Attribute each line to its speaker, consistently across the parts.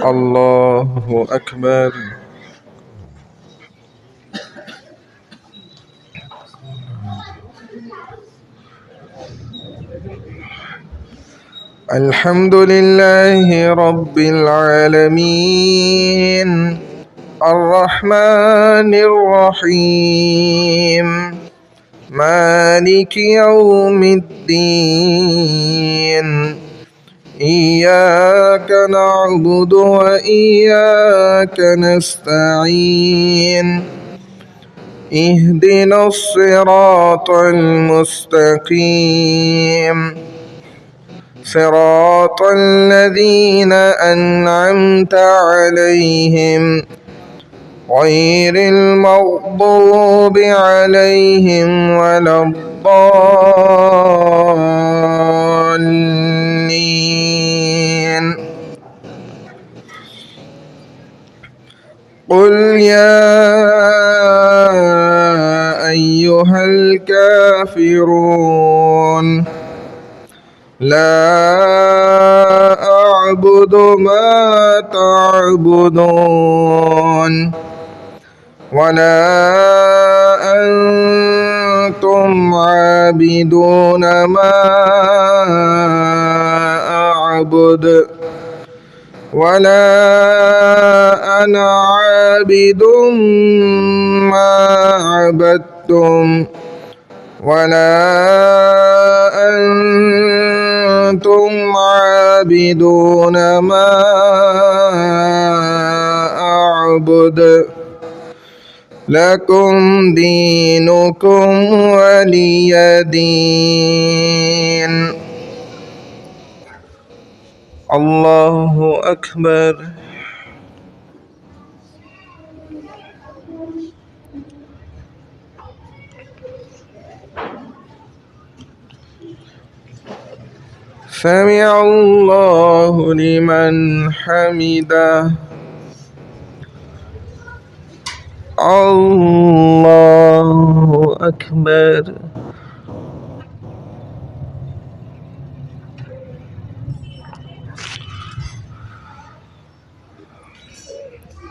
Speaker 1: الله أكبر. الحمد لله رب العالمين الرحمن الرحيم مالك يوم الدين إياك نعبد وإياك نستعين اهدنا الصراط المستقيم صراط الذين أنعمت عليهم غير المغضوب عليهم ولا الضالين. قل يا أيها الكافرون لا أعبد ما تعبدون ولا أنتم عابدون ما أعبد ولا أنا عابد ما عبدتم ولا أنتم عابدون ما أعبد لكم دينكم ولي دين. الله أكبر. سمع الله لمن حمده. الله أكبر.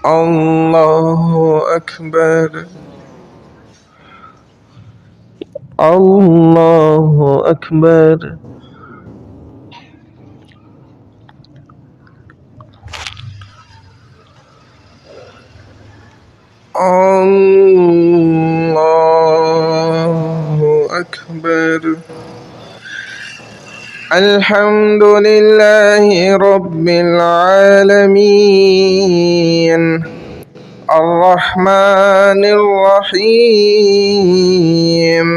Speaker 1: الله أكبر. الله أكبر. الله أكبر. الحمد لله رب العالمين الرحمن الرحيم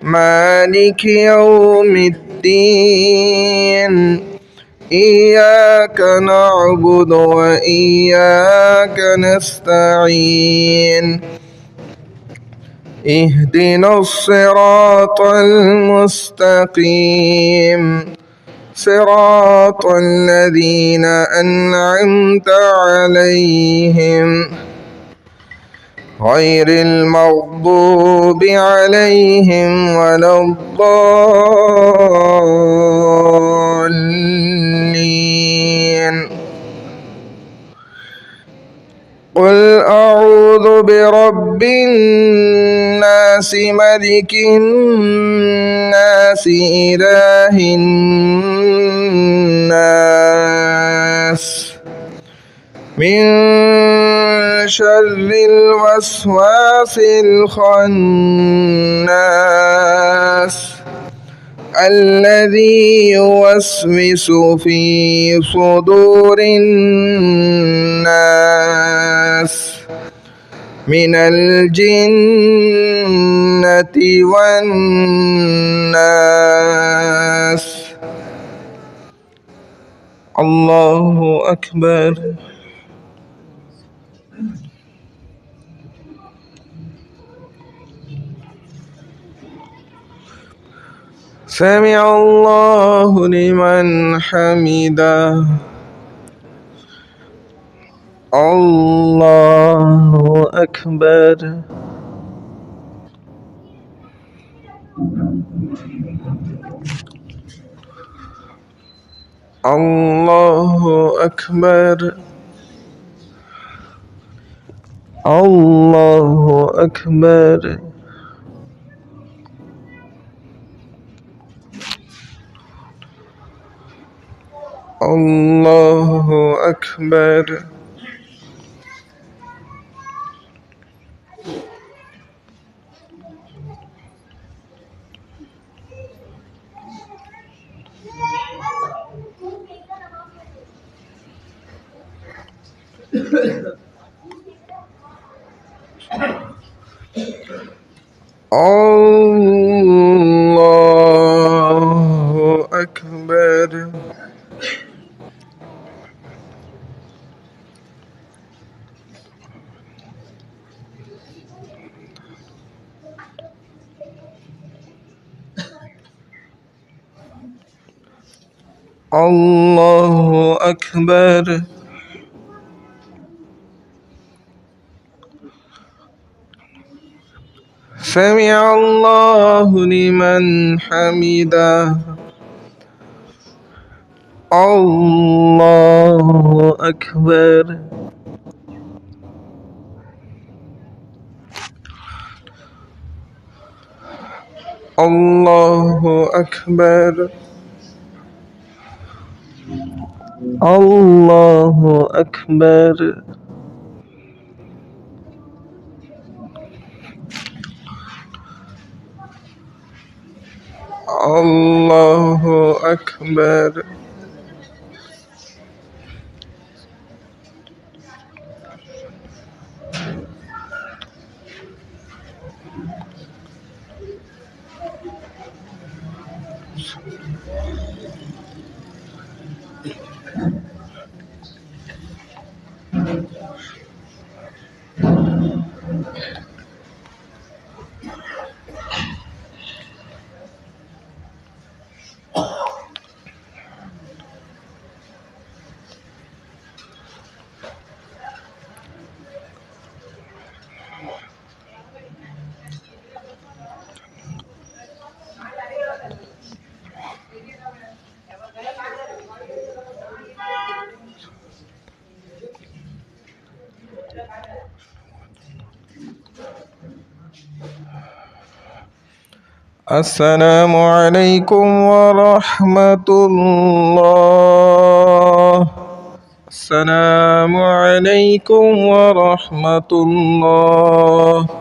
Speaker 1: مالك يوم الدين إياك نعبد وإياك نستعين اهدنا الصراط المستقيم صراط الذين أنعمت عليهم غير المغضوب عليهم ولا الضالين. قل أعوذ برب الناس ملك الناس إله الناس من شر الوسواس الخناس الذي يوسوس في صدور الناس من الجنة والناس. الله أكبر. سمع الله لمن حمده. الله أكبر. الله أكبر الله أكبر الله أكبر الله أكبر الله أكبر سمع الله لمن حمده الله أكبر الله أكبر الله أكبر الله أكبر السلام عليكم ورحمة الله السلام عليكم ورحمة الله